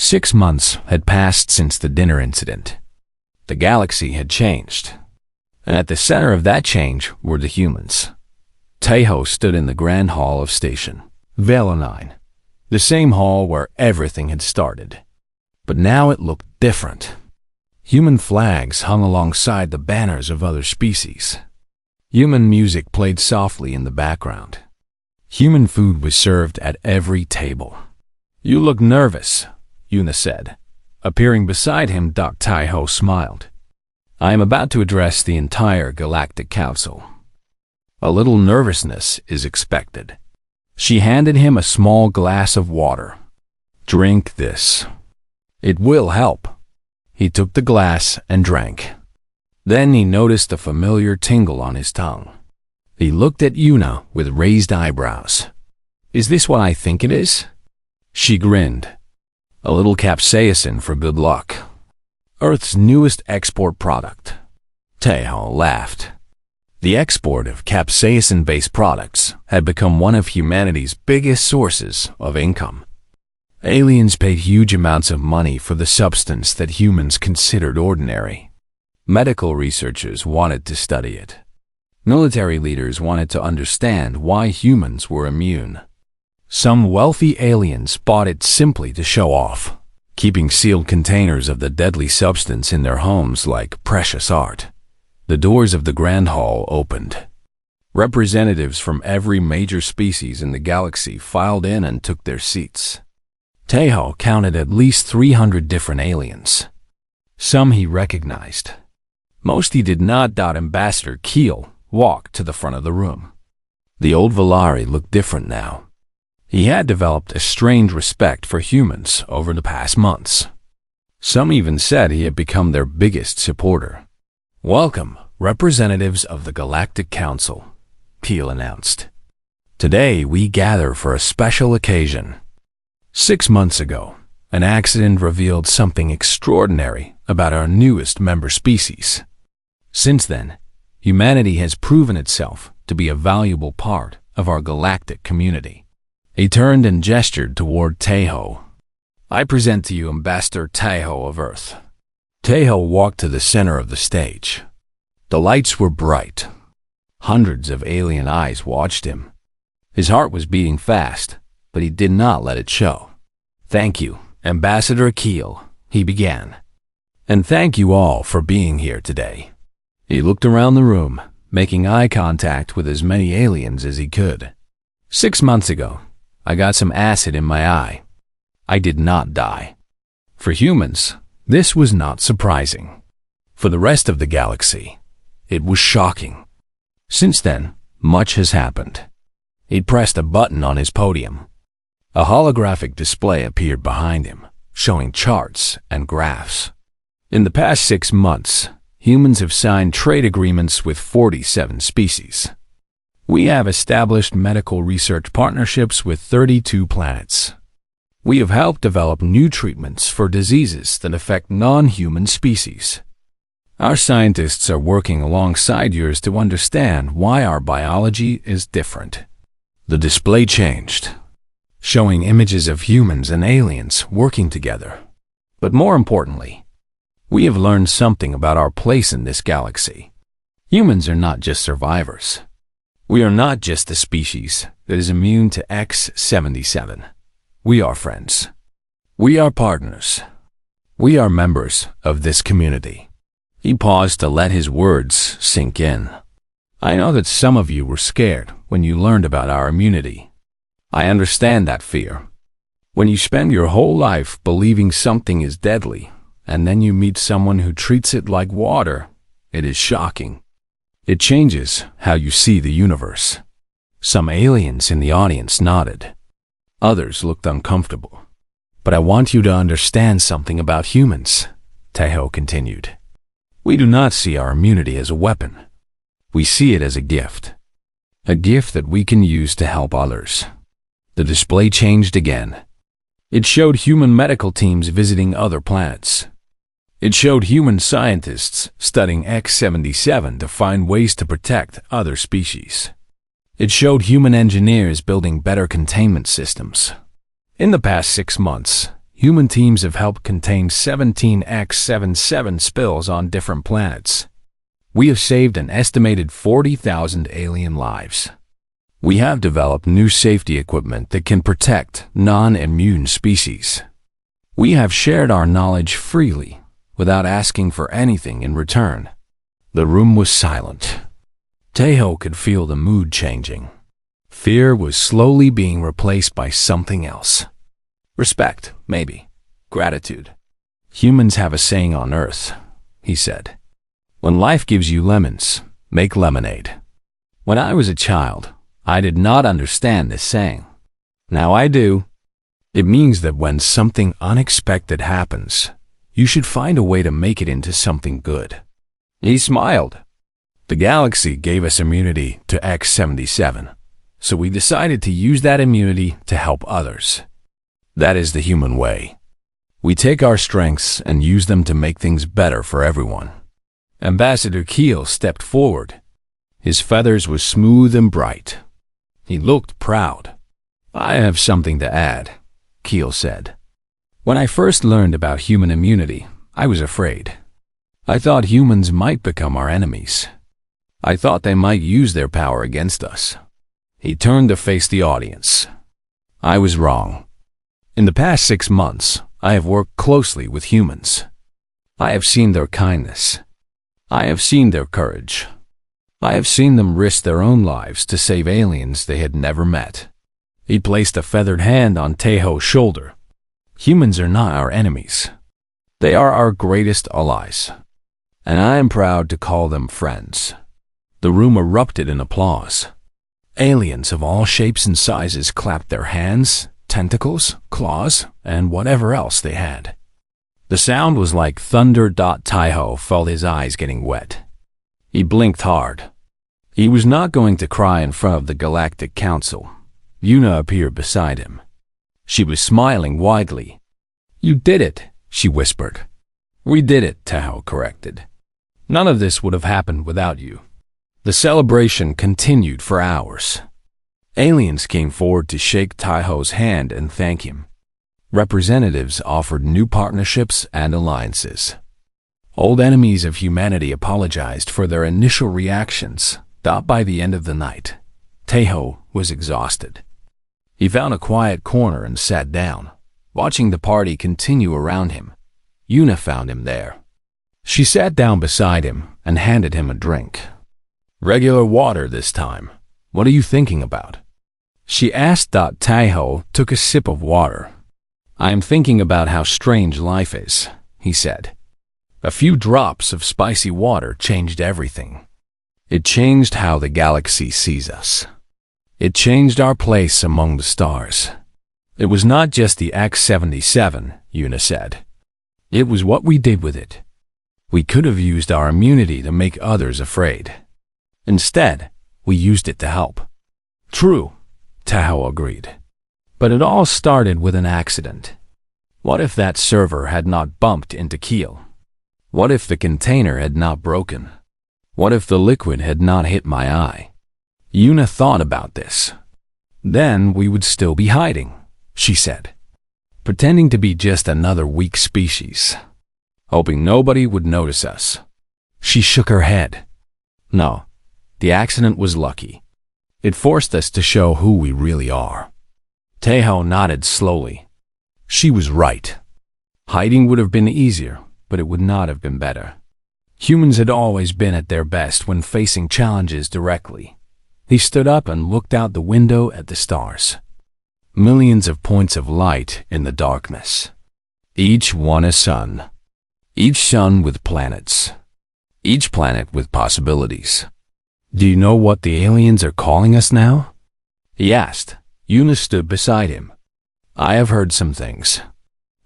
6 months had passed since the dinner incident. The galaxy had changed, and at the center of that change were the humans. Tejo stood in the Grand Hall of Station Velonine, the same hall where everything had started. But now it looked different. Human flags hung alongside the banners of other species. Human music played softly in the background. Human food was served at every table. "You look nervous," Yuna said. Appearing beside him, Dr. Tejo smiled. "I am about to address the entire Galactic Council. A little nervousness is expected." She handed him a small glass of water. "Drink this. It will help." He took the glass and drank. Then he noticed a familiar tingle on his tongue. He looked at Yuna with raised eyebrows. "Is this what I think it is?" She grinned. "A little capsaicin for good luck. Earth's newest export product." Tejo laughed. The export of capsaicin-based products had become one of humanity's biggest sources of income. Aliens paid huge amounts of money for the substance that humans considered ordinary. Medical researchers wanted to study it. Military leaders wanted to understand why humans were immune. Some wealthy aliens bought it simply to show off, keeping sealed containers of the deadly substance in their homes like precious art. The doors of the Grand Hall opened. Representatives from every major species in the galaxy filed in and took their seats. Tejo counted at least 300 different aliens. Some he recognized. Most he did not. Ambassador Keel walked to the front of the room. The old Valari looked different now. He had developed a strange respect for humans over the past months. Some even said he had become their biggest supporter. "Welcome, representatives of the Galactic Council," Keel announced. "Today we gather for a special occasion. 6 months ago, an accident revealed something extraordinary about our newest member species. Since then, humanity has proven itself to be a valuable part of our galactic community." He turned and gestured toward Tejo. "I present to you Ambassador Tejo of Earth." Tejo walked to the center of the stage. The lights were bright. Hundreds of alien eyes watched him. His heart was beating fast, but he did not let it show. "Thank you, Ambassador Keel," he began. "And thank you all for being here today." He looked around the room, making eye contact with as many aliens as he could. 6 months ago, I got some acid in my eye. I did not die. For humans, this was not surprising. For the rest of the galaxy, it was shocking. Since then, much has happened. He pressed a button on his podium. A holographic display appeared behind him, showing charts and graphs. In the past 6 months, humans have signed trade agreements with 47 species. We have established medical research partnerships with 32 planets. We have helped develop new treatments for diseases that affect non-human species. Our scientists are working alongside yours to understand why our biology is different. The display changed, showing images of humans and aliens working together. But more importantly, we have learned something about our place in this galaxy. Humans are not just survivors. We are not just a species that is immune to X-77. We are friends. We are partners. We are members of this community. He paused to let his words sink in. I know that some of you were scared when you learned about our immunity. I understand that fear. When you spend your whole life believing something is deadly, and then you meet someone who treats it like water, it is shocking. It changes how you see the universe. Some aliens in the audience nodded. Others looked uncomfortable. But I want you to understand something about humans, Tejo continued. We do not see our immunity as a weapon. We see it as a gift that we can use to help others. The display changed again. It showed human medical teams visiting other planets. It showed human scientists studying X-77 to find ways to protect other species. It showed human engineers building better containment systems. In the past 6 months, Human teams have helped contain 17x77 spills on different planets. We have saved an estimated 40,000 alien lives. We have developed new safety equipment that can protect non-immune species. We have shared our knowledge freely, without asking for anything in return. The room was silent. Tejo could feel the mood changing. Fear was slowly being replaced by something else. Respect, maybe. Gratitude. Humans have a saying on Earth, he said. When life gives you lemons, make lemonade. When I was a child, I did not understand this saying. Now I do. It means that when something unexpected happens, you should find a way to make it into something good. He smiled. The galaxy gave us immunity to X-77, so we decided to use that immunity to help others. That is the human way. We take our strengths and use them to make things better for everyone. Ambassador Keel stepped forward. His feathers were smooth and bright. He looked proud. I have something to add, Keel said. When I first learned about human immunity, I was afraid. I thought humans might become our enemies. I thought they might use their power against us. He turned to face the audience. I was wrong. In the past 6 months, I have worked closely with humans. I have seen their kindness. I have seen their courage. I have seen them risk their own lives to save aliens they had never met. He placed a feathered hand on Tejo's shoulder. Humans are not our enemies. They are our greatest allies. And I am proud to call them friends. The room erupted in applause. Aliens of all shapes and sizes clapped their hands, tentacles, claws, and whatever else they had. The sound was like thunder. Tejo felt his eyes getting wet. He blinked hard. He was not going to cry in front of the Galactic Council. Yuna appeared beside him. She was smiling widely. You did it, she whispered. We did it, Tejo corrected. None of this would have happened without you. The celebration continued for hours. Aliens came forward to shake Tejo's hand and thank him. Representatives offered new partnerships and alliances. Old enemies of humanity apologized for their initial reactions. By the end of the night, Tejo was exhausted. He found a quiet corner and sat down, watching the party continue around him. Yuna found him there. She sat down beside him and handed him a drink. Regular water this time. What are you thinking about? She asked. Tejo took a sip of water. I am thinking about how strange life is, he said. A few drops of spicy water changed everything. It changed how the galaxy sees us. It changed our place among the stars. It was not just the X-77, Yuna said. It was what we did with it. We could have used our immunity to make others afraid. Instead, we used it to help. True, Tejo agreed. But it all started with an accident. What if that server had not bumped into Keel? What if the container had not broken? What if the liquid had not hit my eye? Yuna thought about this. Then we would still be hiding, she said, pretending to be just another weak species, hoping nobody would notice us. She shook her head. No, the accident was lucky. It forced us to show who we really are. Tejo nodded slowly. She was right. Hiding would have been easier, but it would not have been better. Humans had always been at their best when facing challenges directly. He stood up and looked out the window at the stars. Millions of points of light in the darkness. Each one a sun. Each sun with planets. Each planet with possibilities. Do you know what the aliens are calling us now? He asked. Yuna stood beside him. I have heard some things.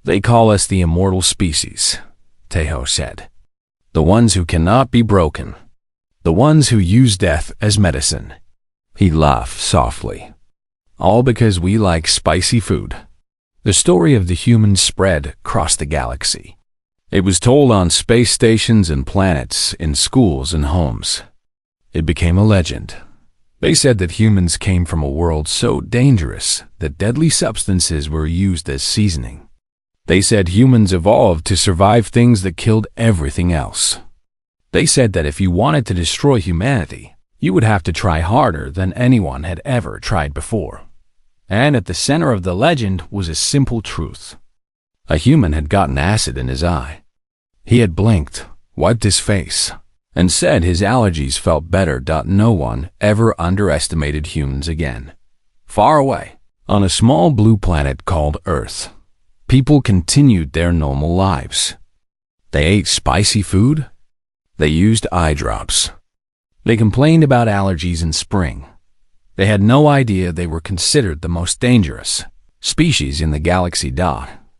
They call us the immortal species, Tejo said. The ones who cannot be broken. The ones who use death as medicine. He laughed softly. All because we like spicy food. The story of the humans spread across the galaxy. It was told on space stations and planets, in schools and homes. It became a legend. They said that humans came from a world so dangerous that deadly substances were used as seasoning. They said humans evolved to survive things that killed everything else. They said that if you wanted to destroy humanity, you would have to try harder than anyone had ever tried before. And at the center of the legend was a simple truth. A human had gotten acid in his eye. He had blinked, wiped his face, and said his allergies felt better. No one ever underestimated humans again. Far away, on a small blue planet called Earth, people continued their normal lives. They ate spicy food. They used eye drops. They complained about allergies in spring. They had no idea they were considered the most dangerous species in the galaxy.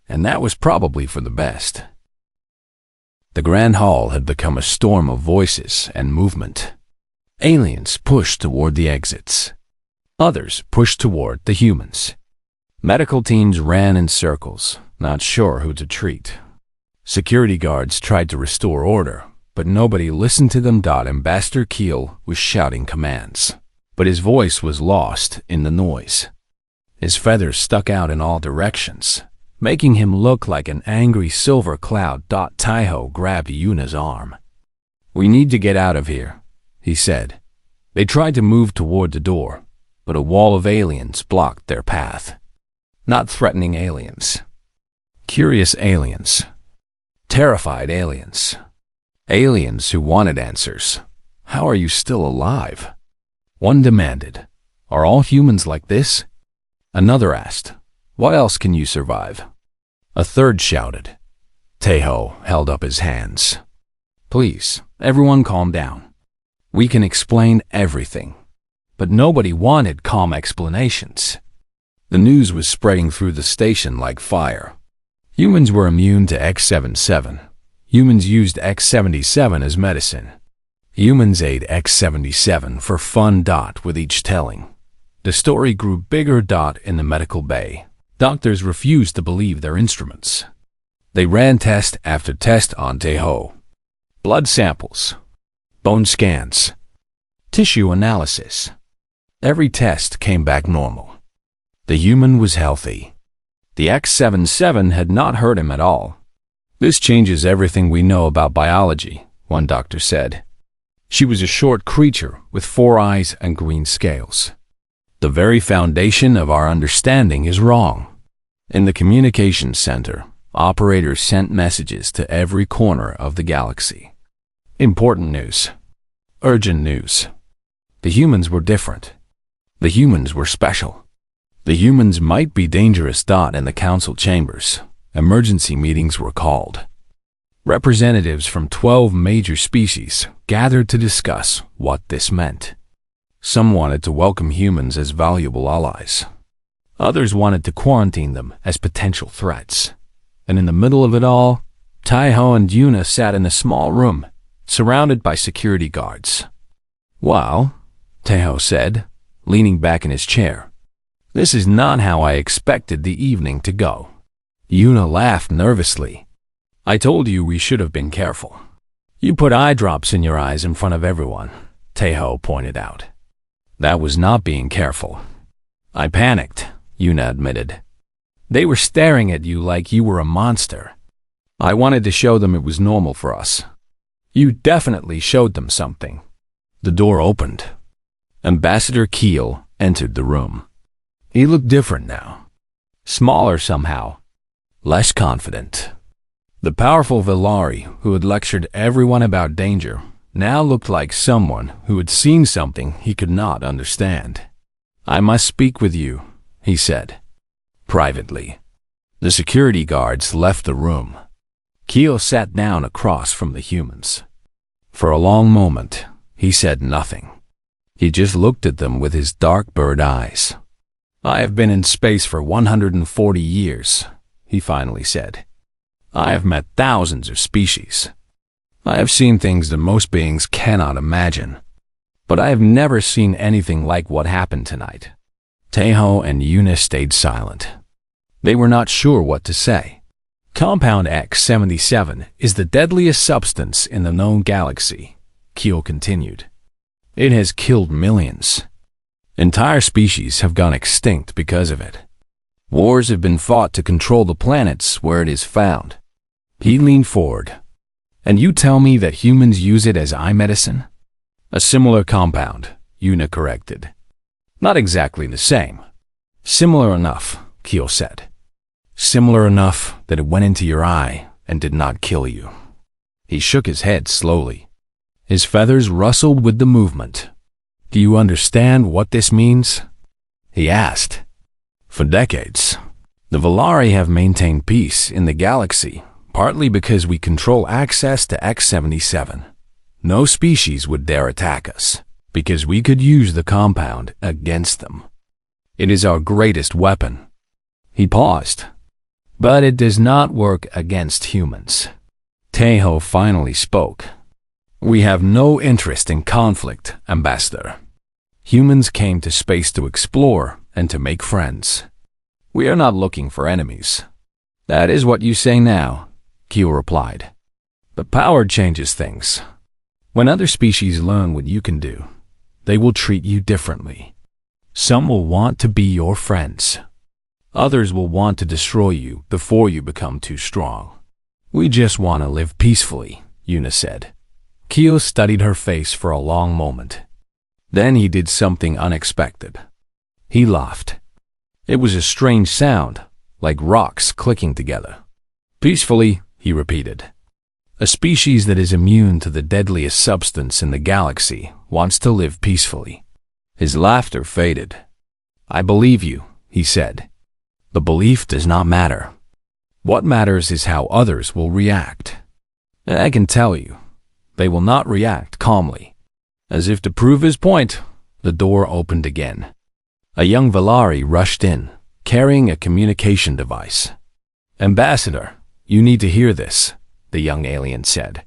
And that was probably for the best. The Grand Hall had become a storm of voices and movement. Aliens pushed toward the exits. Others pushed toward the humans. Medical teams ran in circles, not sure who to treat. Security guards tried to restore order, but nobody listened to them. Ambassador Keel was shouting commands, but his voice was lost in the noise. His feathers stuck out in all directions, making him look like an angry silver cloud. Taiho grabbed Yuna's arm. "We need to get out of here," he said. They tried to move toward the door, but a wall of aliens blocked their path. Not threatening aliens. Curious aliens. Terrified aliens. Aliens who wanted answers. "How are you still alive?" One demanded. "Are all humans like this?" Another asked, "What else can you survive?" A third shouted. Taiho held up his hands. "Please, everyone calm down. We can explain everything." But nobody wanted calm explanations. The news was spreading through the station like fire. Humans were immune to X-77. Humans used X-77 as medicine. Humans ate X-77 for fun. With each telling, the story grew bigger. In the medical bay, doctors refused to believe their instruments. They ran test after test on Taiho. Blood samples, bone scans, tissue analysis. Every test came back normal. The human was healthy. The X-77 had not hurt him at all. "This changes everything we know about biology," one doctor said. She was a short creature with 4 eyes and green scales. "The very foundation of our understanding is wrong." In the communications center, operators sent messages to every corner of the galaxy. Important news. Urgent news. The humans were different. The humans were special. The humans might be dangerous. In the council chambers, emergency meetings were called. Representatives from 12 major species gathered to discuss what this meant. Some wanted to welcome humans as valuable allies. Others wanted to quarantine them as potential threats. And in the middle of it all, Taiho and Yuna sat in a small room, surrounded by security guards. "Well," Taiho said, leaning back in his chair, "this is not how I expected the evening to go." Yuna laughed nervously. "I told you we should have been careful. You put eye drops in your eyes in front of everyone," Taiho pointed out. "That was not being careful." "I panicked," Yuna admitted. "They were staring at you like you were a monster. I wanted to show them it was normal for us." "You definitely showed them something." The door opened. Ambassador Keel entered the room. He looked different now. Smaller somehow. Less confident. The powerful Villari, who had lectured everyone about danger, now looked like someone who had seen something he could not understand. "I must speak with you," he said. Privately. The security guards left the room. Keel sat down across from the humans. For a long moment, he said nothing. He just looked at them with his dark bird eyes. "I have been in space for 140 years, he finally said. "I have met thousands of species. I have seen things that most beings cannot imagine. But I have never seen anything like what happened tonight." Taiho and Yuna stayed silent. They were not sure what to say. "Compound X-77 is the deadliest substance in the known galaxy," Keel continued. "It has killed millions. Entire species have gone extinct because of it. Wars have been fought to control the planets where it is found. He leaned forward. And you tell me that humans use it as eye medicine? A similar compound, Una corrected. Not exactly the same. Similar enough, Keel said. Similar enough that it went into your eye and did not kill you. He shook his head slowly. His feathers rustled with the movement. Do you understand what this means? He asked. For decades, the Valari have maintained peace in the galaxy, partly because we control access to X-77. No species would dare attack us, because we could use the compound against them. It is our greatest weapon. He paused. But it does not work against humans. Tejo finally spoke. We have no interest in conflict, Ambassador. Humans came to space to explore and to make friends. We are not looking for enemies. That is what you say now, Keel replied. But power changes things. When other species learn what you can do, they will treat you differently. Some will want to be your friends. Others will want to destroy you before you become too strong. We just want to live peacefully, Una said. Keel studied her face for a long moment. Then he did something unexpected. He laughed. It was a strange sound, like rocks clicking together. Peacefully, he repeated. A species that is immune to the deadliest substance in the galaxy wants to live peacefully. His laughter faded. I believe you, he said. The belief does not matter. What matters is how others will react. I can tell you, they will not react calmly. As if to prove his point, the door opened again. A young Valari rushed in, carrying a communication device. Ambassador, you need to hear this, the young alien said.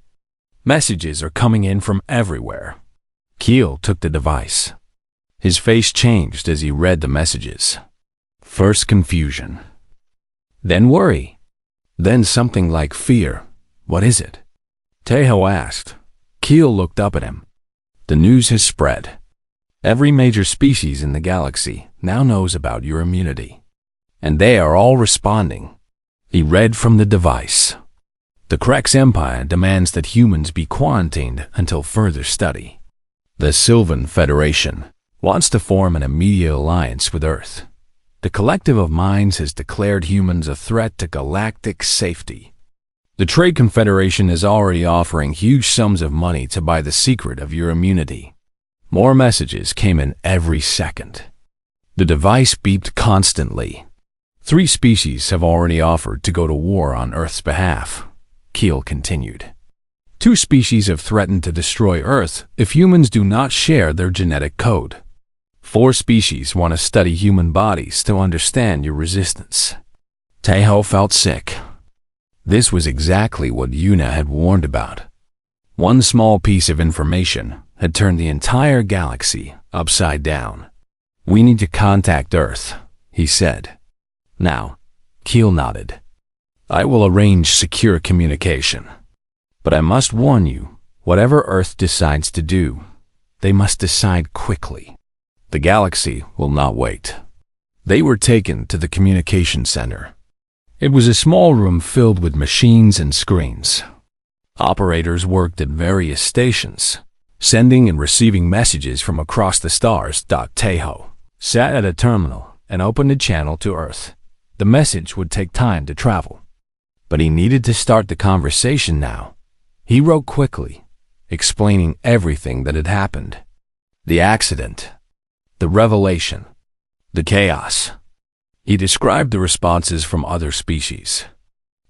Messages are coming in from everywhere. Keel took the device. His face changed as he read the messages. First confusion. Then worry. Then something like fear. What is it? Tejo asked. Keel looked up at him. The news has spread. Every major species in the galaxy now knows about your immunity. And they are all responding. He read from the device. The Krex Empire demands that humans be quarantined until further study. The Sylvan Federation wants to form an immediate alliance with Earth. The Collective of Minds has declared humans a threat to galactic safety. The Trade Confederation is already offering huge sums of money to buy the secret of your immunity. More messages came in every second. The device beeped constantly. 3 species have already offered to go to war on Earth's behalf, Keel continued. 2 species have threatened to destroy Earth if humans do not share their genetic code. 4 species want to study human bodies to understand your resistance. Tejo felt sick. This was exactly what Una had warned about. One small piece of information had turned the entire galaxy upside down. We need to contact Earth, he said. Now, Keel nodded. I will arrange secure communication. But I must warn you, whatever Earth decides to do, they must decide quickly. The galaxy will not wait. They were taken to the communication center. It was a small room filled with machines and screens. Operators worked at various stations, sending and receiving messages from across the stars. Tejo sat at a terminal and opened a channel to Earth. The message would take time to travel. But he needed to start the conversation now. He wrote quickly, explaining everything that had happened. The accident, the revelation, the chaos. He described the responses from other species.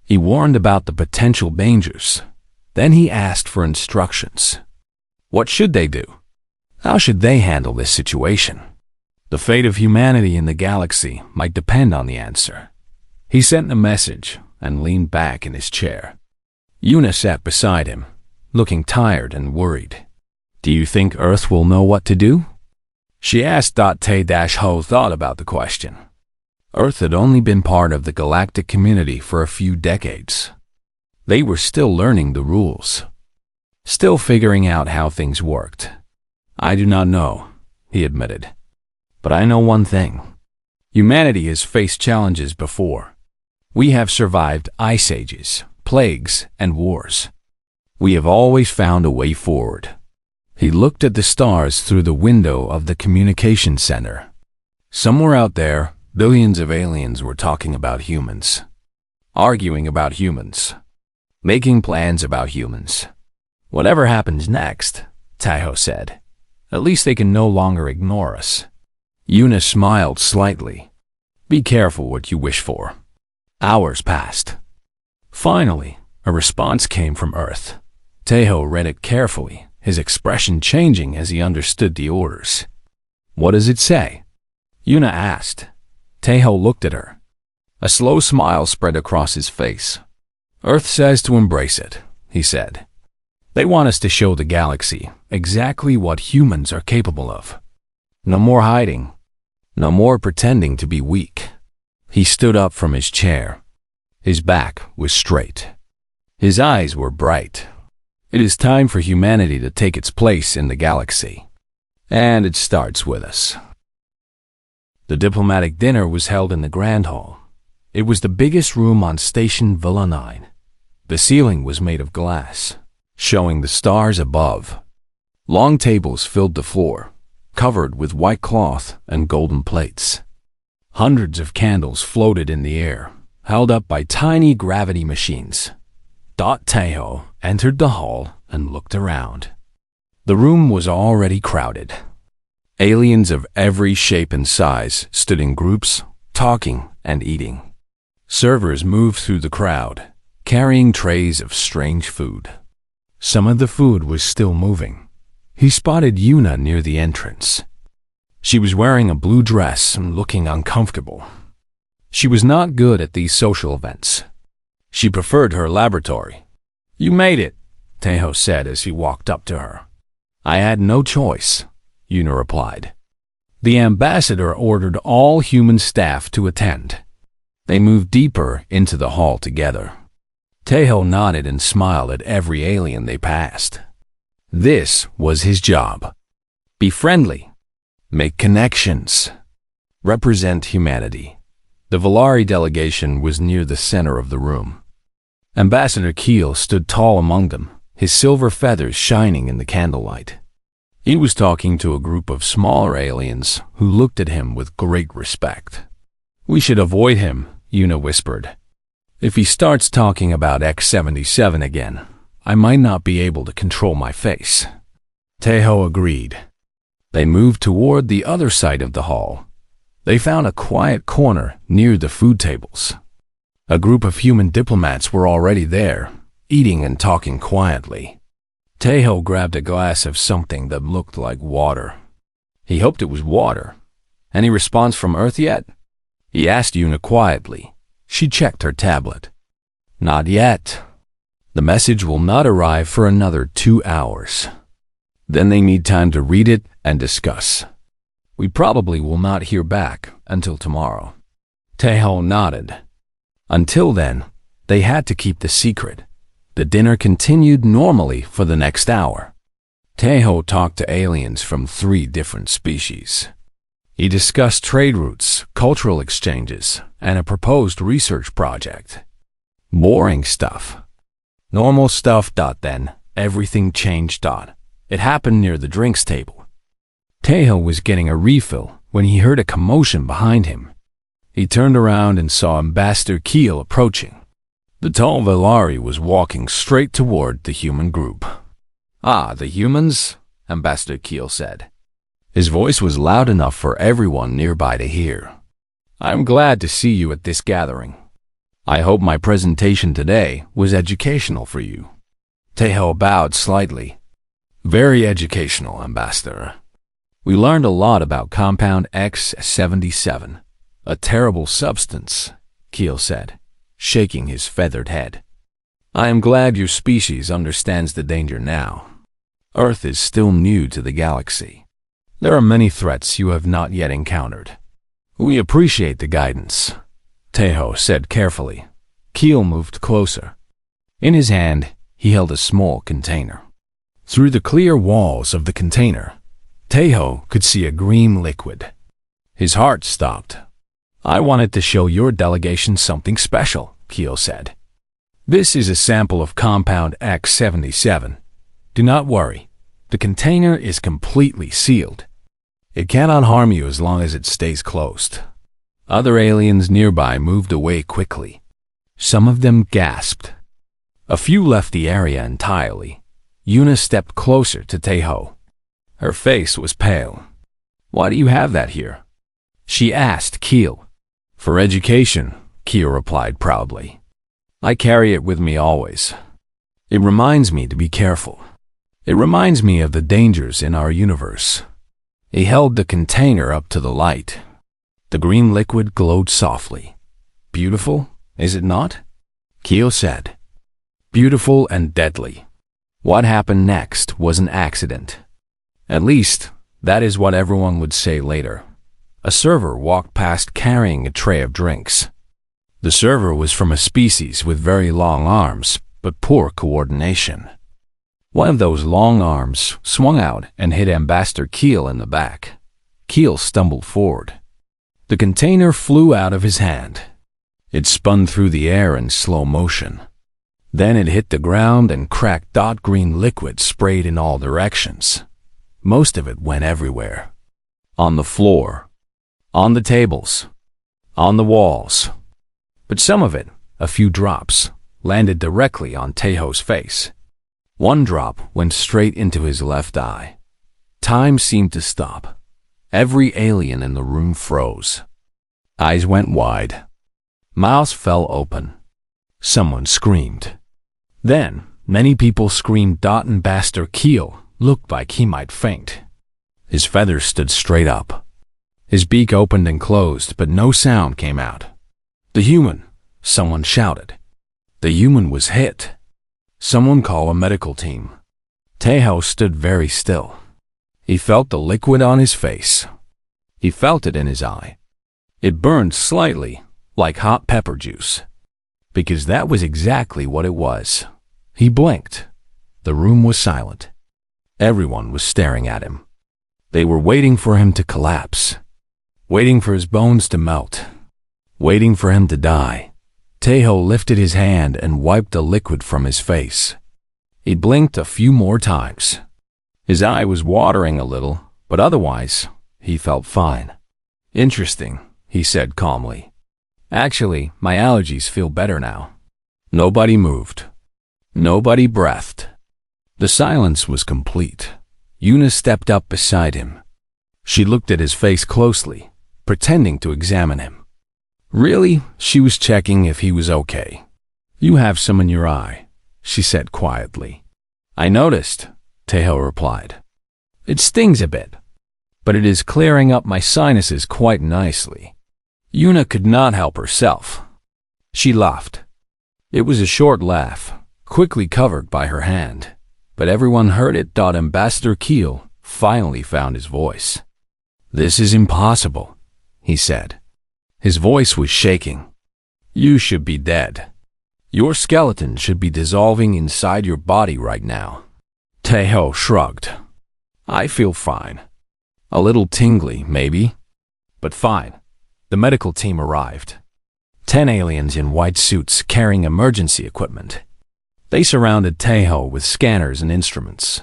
He warned about the potential dangers. Then he asked for instructions. What should they do? How should they handle this situation? The fate of humanity in the galaxy might depend on the answer. He sent a message and leaned back in his chair. Una sat beside him, looking tired and worried. Do you think Earth will know what to do? She asked. Te-Ho thought about the question. Earth had only been part of the galactic community for a few decades. They were still learning the rules, still figuring out how things worked. I do not know, he admitted. But I know one thing. Humanity has faced challenges before. We have survived ice ages, plagues, and wars. We have always found a way forward. He looked at the stars through the window of the communication center. Somewhere out there, billions of aliens were talking about humans, arguing about humans, making plans about humans. Whatever happens next, Taiho said, at least they can no longer ignore us. Yuna smiled slightly. Be careful what you wish for. Hours passed. Finally, a response came from Earth. Taiho read it carefully, his expression changing as he understood the orders. What does it say? Yuna asked. Taiho looked at her. A slow smile spread across his face. Earth says to embrace it, he said. They want us to show the galaxy exactly what humans are capable of. No more hiding. No more pretending to be weak. He stood up from his chair. His back was straight. His eyes were bright. It is time for humanity to take its place in the galaxy. And it starts with us. The diplomatic dinner was held in the Grand Hall. It was the biggest room on Station Villa 9. The ceiling was made of glass, showing the stars above. Long tables filled the floor, covered with white cloth and golden plates. Hundreds of candles floated in the air, held up by tiny gravity machines. Taiho entered the hall and looked around. The room was already crowded. Aliens of every shape and size stood in groups, talking and eating. Servers moved through the crowd, carrying trays of strange food. Some of the food was still moving. He spotted Yuna near the entrance. She was wearing a blue dress and looking uncomfortable. She was not good at these social events. She preferred her laboratory. You made it, Taiho said as he walked up to her. I had no choice, Yuna replied. The ambassador ordered all human staff to attend. They moved deeper into the hall together. Taiho nodded and smiled at every alien they passed. This was his job. Be friendly. Make connections. Represent humanity. The Volari delegation was near the center of the room. Ambassador Keel stood tall among them, his silver feathers shining in the candlelight. He was talking to a group of smaller aliens who looked at him with great respect. We should avoid him, Yuna whispered. If he starts talking about X-77 again, I might not be able to control my face. Taiho agreed. They moved toward the other side of the hall. They found a quiet corner near the food tables. A group of human diplomats were already there, eating and talking quietly. Taiho grabbed a glass of something that looked like water. He hoped it was water. Any response from Earth yet? He asked Yuna quietly. She checked her tablet. Not yet. The message will not arrive for another 2 hours. Then they need time to read it and discuss. We probably will not hear back until tomorrow. Taiho nodded. Until then, they had to keep the secret. The dinner continued normally for the next hour. Taiho talked to aliens from 3 different species. He discussed trade routes, cultural exchanges, and a proposed research project. Boring stuff. Normal stuff. Then, everything changed. It happened near the drinks table. Taiho was getting a refill when he heard a commotion behind him. He turned around and saw Ambassador Keel approaching. The tall Volari was walking straight toward the human group. Ah, the humans, Ambassador Keel said. His voice was loud enough for everyone nearby to hear. I'm glad to see you at this gathering. I hope my presentation today was educational for you. Taiho bowed slightly. Very educational, Ambassador. We learned a lot about Compound X-77. A terrible substance, Keel said, shaking his feathered head. I am glad your species understands the danger now. Earth is still new to the galaxy. There are many threats you have not yet encountered. We appreciate the guidance, Taiho said carefully. Keel moved closer. In his hand, he held a small container. Through the clear walls of the container, Taiho could see a green liquid. His heart stopped. I wanted to show your delegation something special, Keel said. This is a sample of compound X-77. Do not worry. The container is completely sealed. It cannot harm you as long as it stays closed. Other aliens nearby moved away quickly. Some of them gasped. A few left the area entirely. Yuna stepped closer to Taeho. Her face was pale. Why do you have that here? She asked Keel. For education, Keel replied proudly. I carry it with me always. It reminds me to be careful. It reminds me of the dangers in our universe. He held the container up to the light. The green liquid glowed softly. Beautiful, is it not? Keel said. Beautiful and deadly. What happened next was an accident. At least, that is what everyone would say later. A server walked past carrying a tray of drinks. The server was from a species with very long arms, but poor coordination. One of those long arms swung out and hit Ambassador Keel in the back. Keel stumbled forward. The container flew out of his hand. It spun through the air in slow motion. Then it hit the ground and cracked. Green liquid sprayed in all directions. Most of it went everywhere. On the floor. On the tables. On the walls. But some of it, a few drops, landed directly on Taeho's face. One drop went straight into his left eye. Time seemed to stop. Every alien in the room froze. Eyes went wide. Mouths fell open. Someone screamed. Then, many people screamed. Ambassador Keel looked like he might faint. His feathers stood straight up. His beak opened and closed, but no sound came out. The human, someone shouted. The human was hit. Someone call a medical team. Taeho stood very still. He felt the liquid on his face. He felt it in his eye. It burned slightly, like hot pepper juice. Because that was exactly what it was. He blinked. The room was silent. Everyone was staring at him. They were waiting for him to collapse. Waiting for his bones to melt. Waiting for him to die. Taeho lifted his hand and wiped the liquid from his face. He blinked a few more times. His eye was watering a little, but otherwise, he felt fine. Interesting, he said calmly. Actually, my allergies feel better now. Nobody moved. Nobody breathed. The silence was complete. Yuna stepped up beside him. She looked at his face closely, pretending to examine him. Really, she was checking if he was okay. You have some in your eye, she said quietly. I noticed, Taeho replied. It stings a bit, but it is clearing up my sinuses quite nicely. Yuna could not help herself. She laughed. It was a short laugh, quickly covered by her hand, but everyone heard it. Ambassador Keel finally found his voice. This is impossible, he said. His voice was shaking. You should be dead. Your skeleton should be dissolving inside your body right now. Taeho shrugged. I feel fine. A little tingly, maybe, but fine. The medical team arrived. 10 aliens in white suits carrying emergency equipment. They surrounded Taeho with scanners and instruments.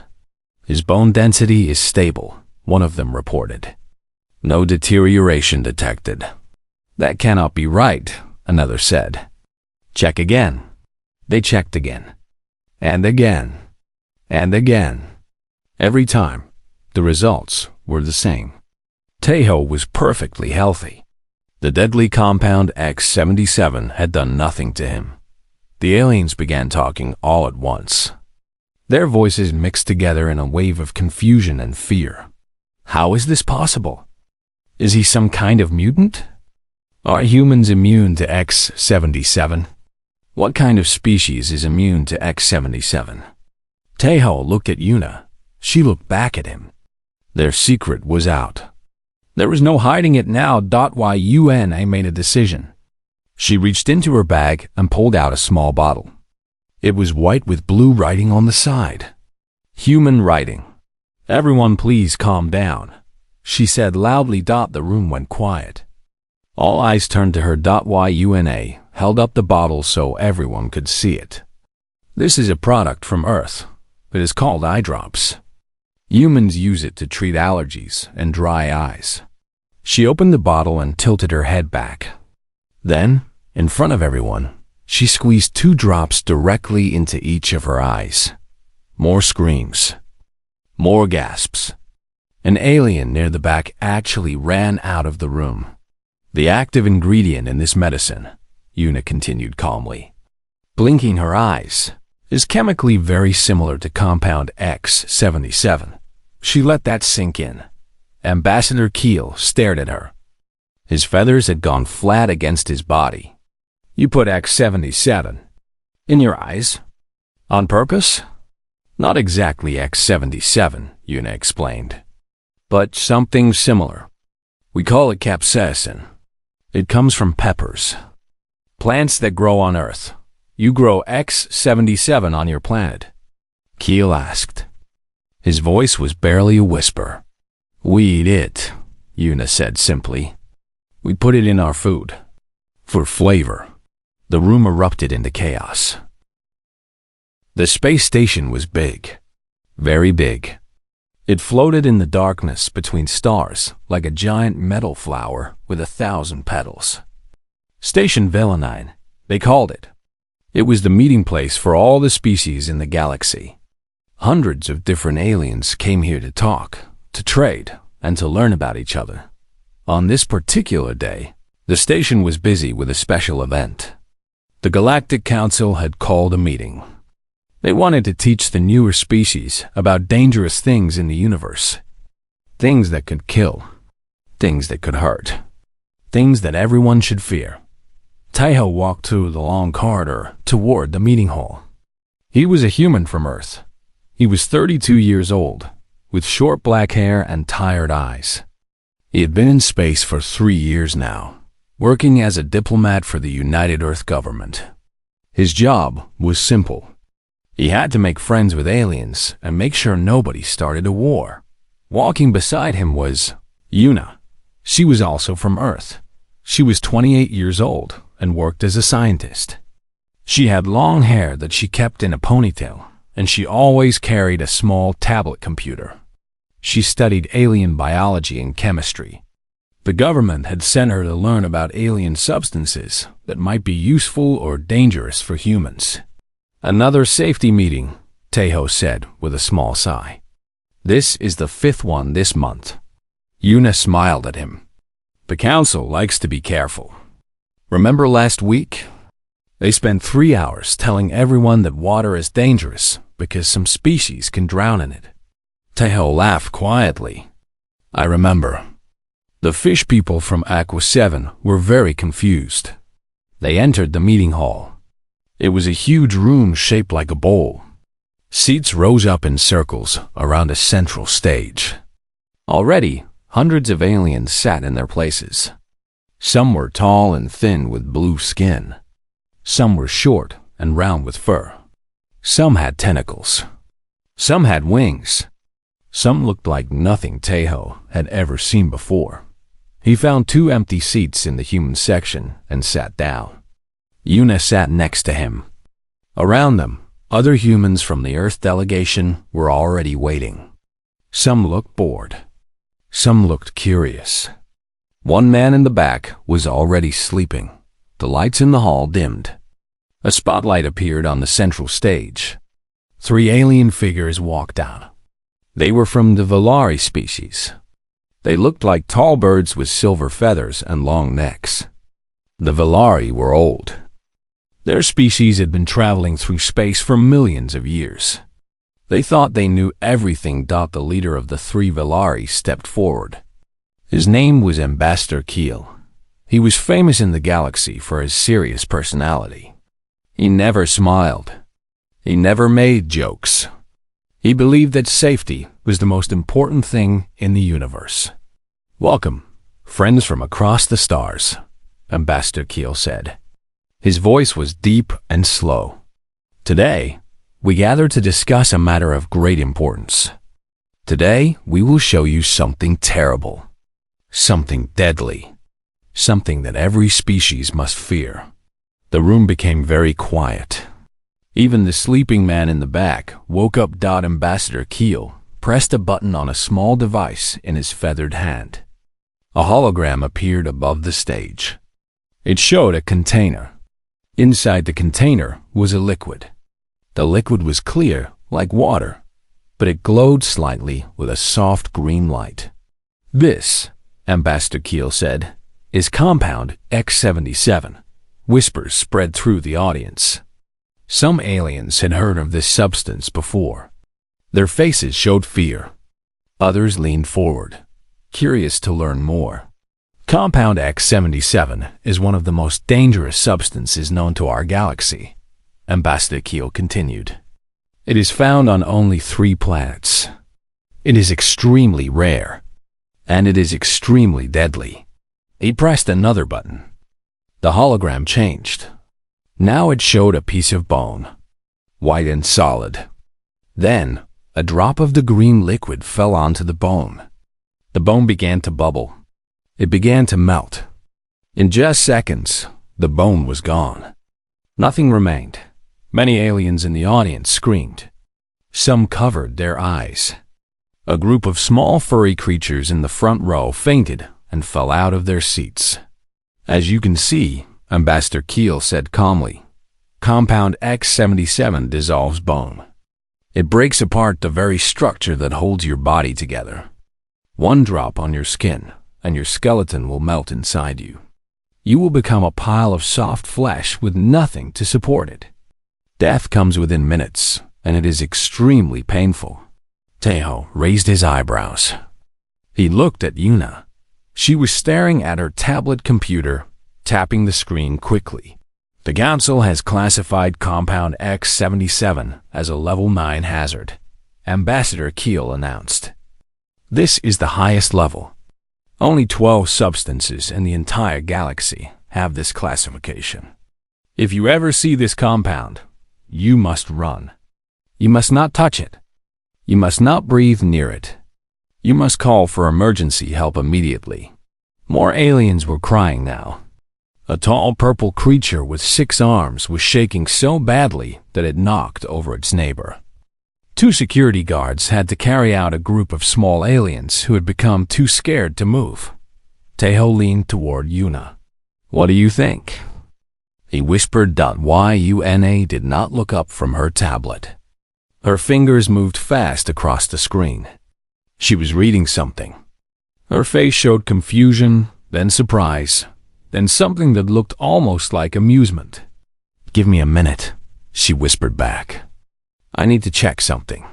His bone density is stable, one of them reported. No deterioration detected. That cannot be right, another said. Check again. They checked again. And again. And again. Every time, the results were the same. Taeho was perfectly healthy. The deadly compound X-77 had done nothing to him. The aliens began talking all at once. Their voices mixed together in a wave of confusion and fear. How is this possible? Is he some kind of mutant? Are humans immune to X-77? What kind of species is immune to X-77? Taeho looked at Yuna. She looked back at him. Their secret was out. There was no hiding it now. Yuna made a decision. She reached into her bag and pulled out a small bottle. It was white with blue writing on the side. Human writing. Everyone please calm down, she said loudly. The room went quiet. All eyes turned to her. Yuna held up the bottle so everyone could see it. This is a product from Earth. It is called eye drops. Humans use it to treat allergies and dry eyes. She opened the bottle and tilted her head back. Then, in front of everyone, she squeezed 2 drops directly into each of her eyes. More screams. More gasps. An alien near the back actually ran out of the room. The active ingredient in this medicine, Yuna continued calmly, blinking her eyes, is chemically very similar to compound X77. She let that sink in. Ambassador Keel stared at her. His feathers had gone flat against his body. You put X77 in your eyes? On purpose? Not exactly X77, Yuna explained, but something similar. We call it capsaicin. It comes from peppers, plants that grow on Earth. You grow X77 on your planet? Keel asked. His voice was barely a whisper. We eat it, Yuna said simply. We put it in our food. For flavor. The room erupted into chaos. The space station was big. Very big. It floated in the darkness between stars like a giant metal flower with 1,000 petals. Station Velenine, they called it. It was the meeting place for all the species in the galaxy. Hundreds of different aliens came here to talk, to trade, and to learn about each other. On this particular day, the station was busy with a special event. The Galactic Council had called a meeting. They wanted to teach the newer species about dangerous things in the universe. Things that could kill. Things that could hurt. Things that everyone should fear. Taeho walked through the long corridor toward the meeting hall. He was a human from Earth. He was 32 years old, with short black hair and tired eyes. He had been in space for 3 years now, working as a diplomat for the United Earth government. His job was simple. He had to make friends with aliens and make sure nobody started a war. Walking beside him was Yuna. She was also from Earth. She was 28 years old and worked as a scientist. She had long hair that she kept in a ponytail, and she always carried a small tablet computer. She studied alien biology and chemistry. The government had sent her to learn about alien substances that might be useful or dangerous for humans. Another safety meeting, Taeho said with a small sigh. This is the 5th one this month. Yuna smiled at him. The council likes to be careful. Remember last week? They spent 3 hours telling everyone that water is dangerous because some species can drown in it. Taeho laughed quietly. I remember. The fish people from Aqua 7 were very confused. They entered the meeting hall. It was a huge room shaped like a bowl. Seats rose up in circles around a central stage. Already, hundreds of aliens sat in their places. Some were tall and thin with blue skin. Some were short and round with fur. Some had tentacles. Some had wings. Some looked like nothing Taeho had ever seen before. He found 2 empty seats in the human section and sat down. Yuna sat next to him. Around them, other humans from the Earth delegation were already waiting. Some looked bored. Some looked curious. One man in the back was already sleeping. The lights in the hall dimmed. A spotlight appeared on the central stage. 3 alien figures walked out. They were from the Velari species. They looked like tall birds with silver feathers and long necks. The Velari were old. Their species had been traveling through space for millions of years. They thought they knew everything. The leader of the 3 Velari stepped forward. His name was Ambassador Keel. He was famous in the galaxy for his serious personality. He never smiled. He never made jokes. He believed that safety was the most important thing in the universe. Welcome, friends from across the stars, Ambassador Keel said. His voice was deep and slow. Today, we gather to discuss a matter of great importance. Today, we will show you something terrible, something deadly. something that every species must fear. The room became very quiet. Even the sleeping man in the back woke up. Ambassador Keel pressed a button on a small device in his feathered hand. A hologram appeared above the stage. It showed a container. Inside the container was a liquid. The liquid was clear, like water, but it glowed slightly with a soft green light. "This," Ambassador Keel said, "is Compound X-77. Whispers spread through the audience. Some aliens had heard of this substance before. Their faces showed fear. Others leaned forward, curious to learn more. Compound X-77 is one of the most dangerous substances known to our galaxy," Ambassador Keel continued. "It is found on only 3 planets. It is extremely rare, and it is extremely deadly." He pressed another button. The hologram changed. Now it showed a piece of bone, white and solid. Then, a drop of the green liquid fell onto the bone. The bone began to bubble. It began to melt. In just seconds, the bone was gone. Nothing remained. Many aliens in the audience screamed. Some covered their eyes. A group of small furry creatures in the front row fainted and fell out of their seats. "As you can see," Ambassador Keel said calmly, "Compound X-77 dissolves bone. It breaks apart the very structure that holds your body together. One drop on your skin, and your skeleton will melt inside you. You will become a pile of soft flesh with nothing to support it. Death comes within minutes, and it is extremely painful." Tejo raised his eyebrows. He looked at Yuna. She was staring at her tablet computer, tapping the screen quickly. "The Council has classified Compound X-77 as a Level 9 hazard," Ambassador Keel announced. "This is the highest level. Only 12 substances in the entire galaxy have this classification. If you ever see this compound, you must run. You must not touch it. You must not breathe near it. You must call for emergency help immediately." More aliens were crying now. A tall purple creature with 6 arms was shaking so badly that it knocked over its neighbor. 2 security guards had to carry out a group of small aliens who had become too scared to move. Tejo leaned toward Yuna. "What do you think?" He whispered. Yuna did not look up from her tablet. Her fingers moved fast across the screen. She was reading something. Her face showed confusion, then surprise, then something that looked almost like amusement. "Give me a minute," she whispered back. "I need to check something."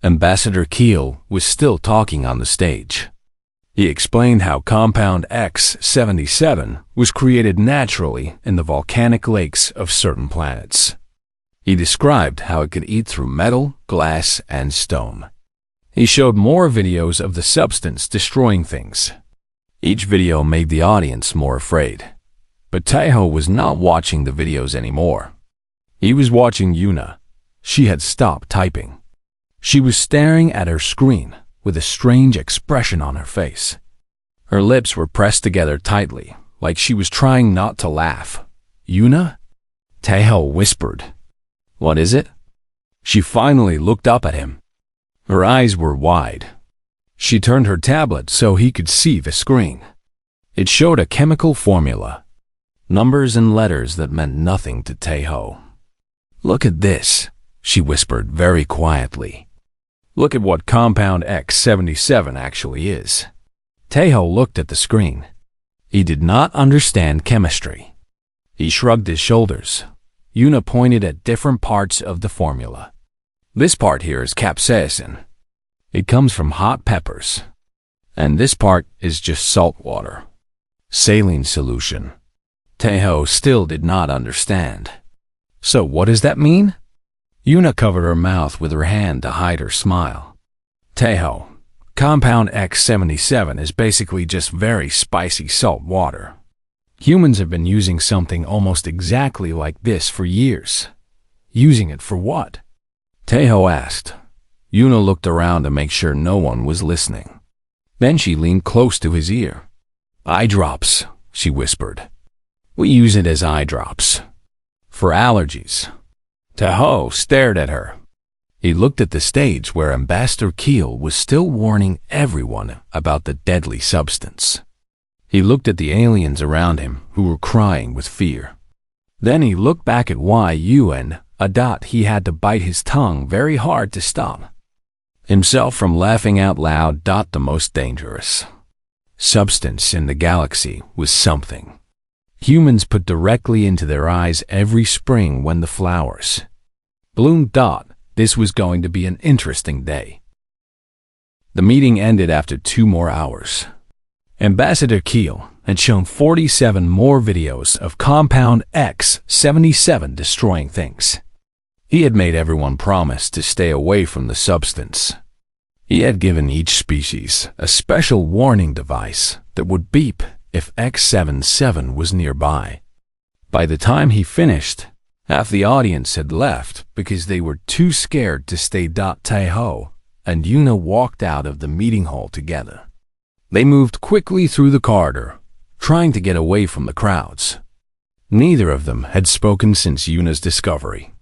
Ambassador Keel was still talking on the stage. He explained how Compound X-77 was created naturally in the volcanic lakes of certain planets. He described how it could eat through metal, glass, and stone. He showed more videos of the substance destroying things. Each video made the audience more afraid. But Tejo was not watching the videos anymore. He was watching Yuna. She had stopped typing. She was staring at her screen with a strange expression on her face. Her lips were pressed together tightly, like she was trying not to laugh. "Yuna?" Tejo whispered. "What is it?" She finally looked up at him. Her eyes were wide. She turned her tablet so he could see the screen. It showed a chemical formula, numbers and letters that meant nothing to Tejo. "Look at this," she whispered very quietly. "Look at what Compound X-77 actually is." Tejo looked at the screen. He did not understand chemistry. He shrugged his shoulders. Yuna pointed at different parts of the formula. "This part here is capsaicin. It comes from hot peppers. And this part is just salt water. Saline solution." Tejo still did not understand. "So what does that mean?" Yuna covered her mouth with her hand to hide her smile. "Tejo, Compound X-77 is basically just very spicy salt water. Humans have been using something almost exactly like this for years. Using it for what?" Tejo asked. Yuna looked around to make sure no one was listening. Then she leaned close to his ear. "Eye drops," she whispered. We use it as eye drops. For allergies. Tahoe stared at her. He looked at the stage where Ambassador Keel was still warning everyone about the deadly substance. He looked at the aliens around him who were crying with fear. Then he looked back at YU and he had to bite his tongue very hard to stop himself from laughing out loud. The most dangerous substance in the galaxy was something humans put directly into their eyes every spring when the flowers bloomed. This was going to be an interesting day. The meeting ended after 2 more hours. Ambassador Keel had shown 47 more videos of Compound X-77 destroying things. He had made everyone promise to stay away from the substance. He had given each species a special warning device that would beep if X-77 was nearby. By the time he finished, half the audience had left because they were too scared to stay. Taeho and Yuna walked out of the meeting hall together. They moved quickly through the corridor, trying to get away from the crowds. Neither of them had spoken since Yuna's discovery.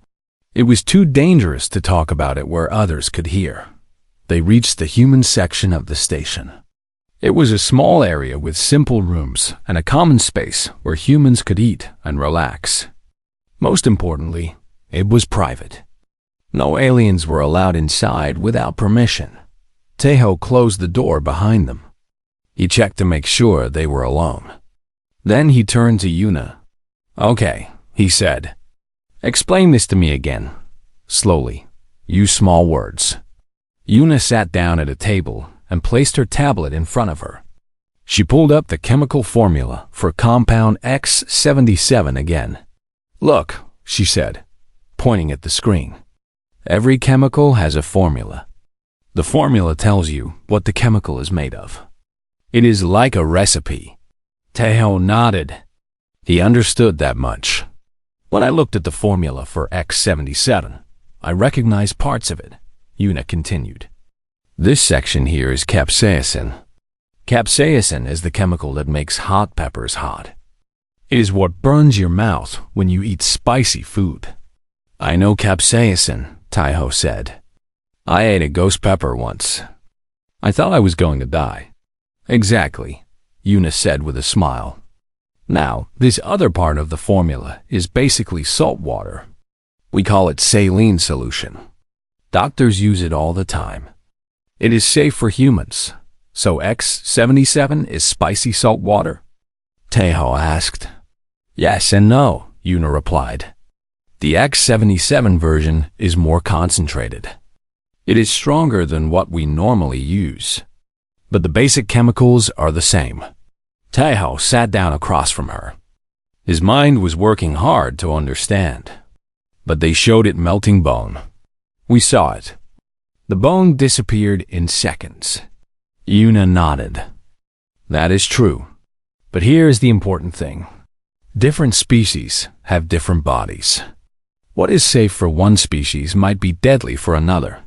It was too dangerous to talk about it where others could hear. They reached the human section of the station. It was a small area with simple rooms and a common space where humans could eat and relax. Most importantly, it was private. No aliens were allowed inside without permission. Taeho closed the door behind them. He checked to make sure they were alone. Then he turned to Yuna. Okay, he said. Explain this to me again. Slowly. Use small words. Yuna sat down at a table and placed her tablet in front of her. She pulled up the chemical formula for Compound X-77 again. Look, she said, pointing at the screen. Every chemical has a formula. The formula tells you what the chemical is made of. It is like a recipe. Taeho nodded. He understood that much. When I looked at the formula for X-77, I recognized parts of it, Yuna continued. This section here is capsaicin. Capsaicin is the chemical that makes hot peppers hot. It is what burns your mouth when you eat spicy food. I know capsaicin, Taeho said. I ate a ghost pepper once. I thought I was going to die. Exactly, Yuna said with a smile. Now, this other part of the formula is basically salt water. We call it saline solution. Doctors use it all the time. It is safe for humans. So X-77 is spicy salt water? Taeho asked. Yes and no, Yuna replied. The X-77 version is more concentrated. It is stronger than what we normally use. But the basic chemicals are the same. Taeho sat down across from her. His mind was working hard to understand. But they showed it melting bone. We saw it. The bone disappeared in seconds. Yuna nodded. That is true. But here is the important thing. Different species have different bodies. What is safe for one species might be deadly for another.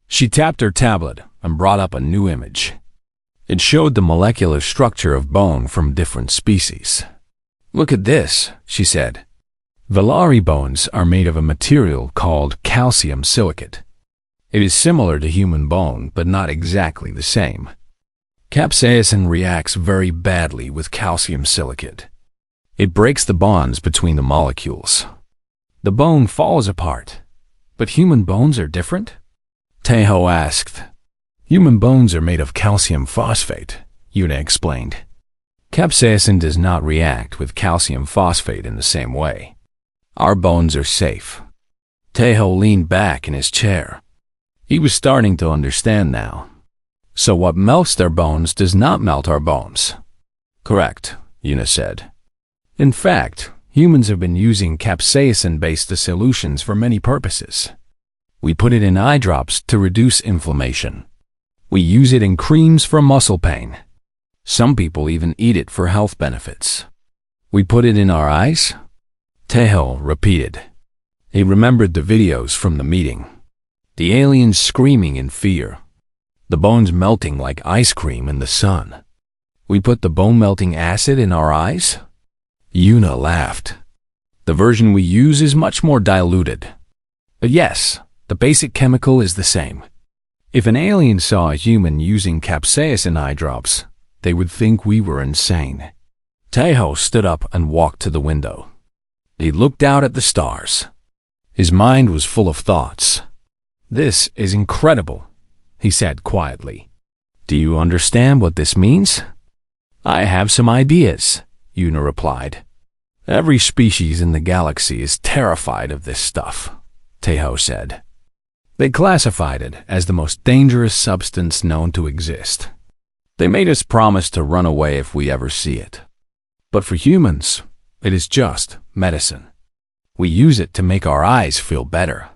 She tapped her tablet and brought up a new image. It showed the molecular structure of bone from different species. Look at this, she said. Valari bones are made of a material called calcium silicate. It is similar to human bone, but not exactly the same. Capsaicin reacts very badly with calcium silicate. It breaks the bonds between the molecules. The bone falls apart. But human bones are different? Taeho asked. Human bones are made of calcium phosphate, Yuna explained. Capsaicin does not react with calcium phosphate in the same way. Our bones are safe. Taeho leaned back in his chair. He was starting to understand now. So what melts their bones does not melt our bones. Correct, Yuna said. In fact, humans have been using capsaicin-based solutions for many purposes. We put it in eye drops to reduce inflammation. We use it in creams for muscle pain. Some people even eat it for health benefits. We put it in our eyes? Taeho repeated. He remembered the videos from the meeting. The aliens screaming in fear. The bones melting like ice cream in the sun. We put the bone-melting acid in our eyes? Yuna laughed. The version we use is much more diluted. But yes, the basic chemical is the same. If an alien saw a human using capsaicin eye drops, they would think we were insane. Taeho stood up and walked to the window. He looked out at the stars. His mind was full of thoughts. "This is incredible," he said quietly. "Do you understand what this means?" "I have some ideas," Yuna replied. "Every species in the galaxy is terrified of this stuff," Taeho said. "They classified it as the most dangerous substance known to exist. They made us promise to run away if we ever see it. But for humans, it is just medicine. We use it to make our eyes feel better."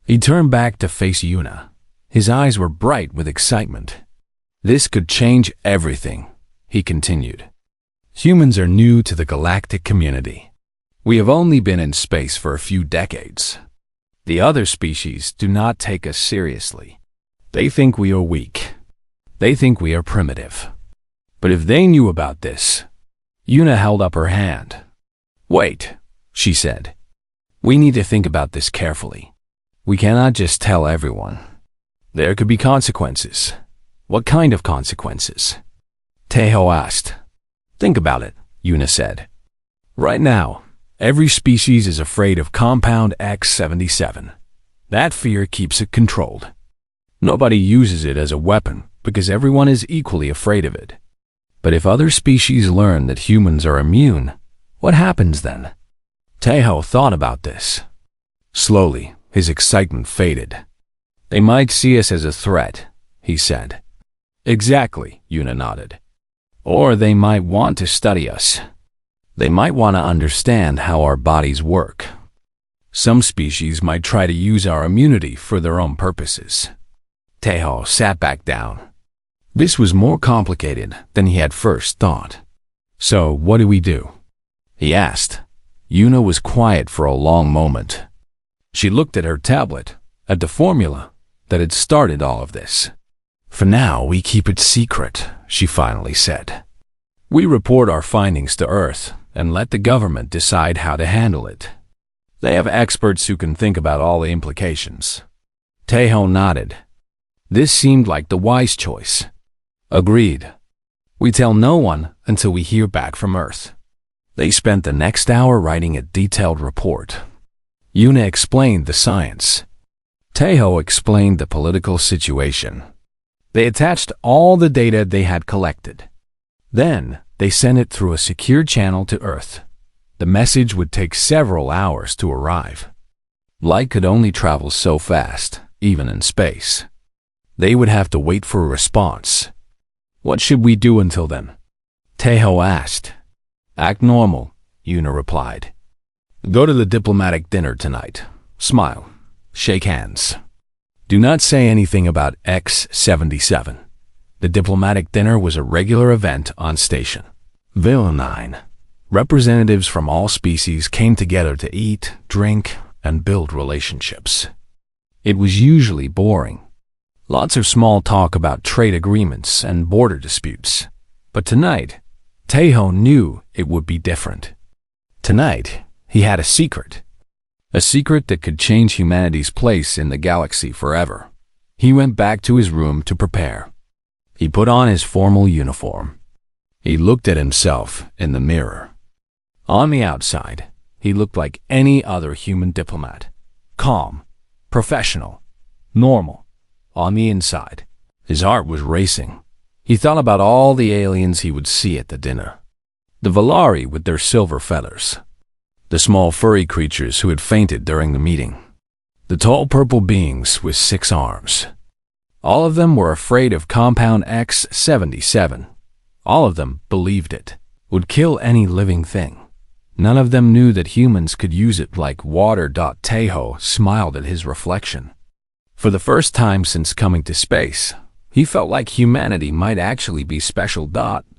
He turned back to face Yuna. His eyes were bright with excitement. "This could change everything," he continued. "Humans are new to the galactic community. We have only been in space for a few decades. The other species do not take us seriously. They think we are weak. They think we are primitive. But if they knew about this..." Yuna held up her hand. "Wait," she said. "We need to think about this carefully. We cannot just tell everyone. There could be consequences." "What kind of consequences?" Taeho asked. "Think about it," Yuna said. "Right now, every species is afraid of compound X-77. That fear keeps it controlled. Nobody uses it as a weapon because everyone is equally afraid of it. But if other species learn that humans are immune, what happens then?" Taeho thought about this. Slowly, his excitement faded. "They might see us as a threat," he said. "Exactly," Yuna nodded. "Or they might want to study us. They might want to understand how our bodies work. Some species might try to use our immunity for their own purposes." Taeho sat back down. This was more complicated than he had first thought. "So what do we do?" he asked. Yuna was quiet for a long moment. She looked at her tablet, at the formula that had started all of this. "For now, we keep it secret," she finally said. "We report our findings to Earth and let the government decide how to handle it. They have experts who can think about all the implications." Taeho nodded. This seemed like the wise choice. "Agreed. We tell no one until we hear back from Earth." They spent the next hour writing a detailed report. Yuna explained the science. Taeho explained the political situation. They attached all the data they had collected. Then, they sent it through a secure channel to Earth. The message would take several hours to arrive. Light could only travel so fast, even in space. They would have to wait for a response. "What should we do until then?" Taeho asked. "Act normal," Yuna replied. "Go to the diplomatic dinner tonight. Smile. Shake hands. Do not say anything about X-77. The diplomatic dinner was a regular event on station. Villa 9. Representatives from all species came together to eat, drink, and build relationships. It was usually boring. Lots of small talk about trade agreements and border disputes. But tonight, Taeho knew it would be different. Tonight, he had a secret. A secret that could change humanity's place in the galaxy forever. He went back to his room to prepare. He put on his formal uniform. He looked at himself in the mirror. On the outside, he looked like any other human diplomat. Calm, professional, normal. On the inside, his heart was racing. He thought about all the aliens he would see at the dinner. The Valari with their silver feathers. The small furry creatures who had fainted during the meeting. The tall purple beings with 6 arms. All of them were afraid of Compound X-77. All of them believed it would kill any living thing. None of them knew that humans could use it like water. Taeho smiled at his reflection. For the first time since coming to space, he felt like humanity might actually be special.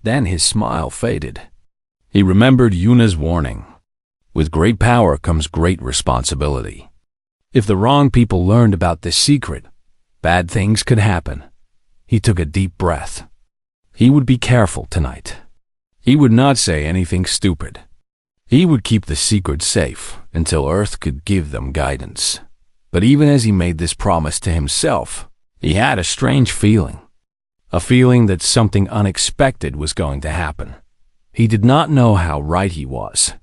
Then his smile faded. He remembered Yuna's warning. With great power comes great responsibility. If the wrong people learned about this secret, bad things could happen. He took a deep breath. He would be careful tonight. He would not say anything stupid. He would keep the secret safe until Earth could give them guidance. But even as he made this promise to himself, he had a strange feeling. A feeling that something unexpected was going to happen. He did not know how right he was,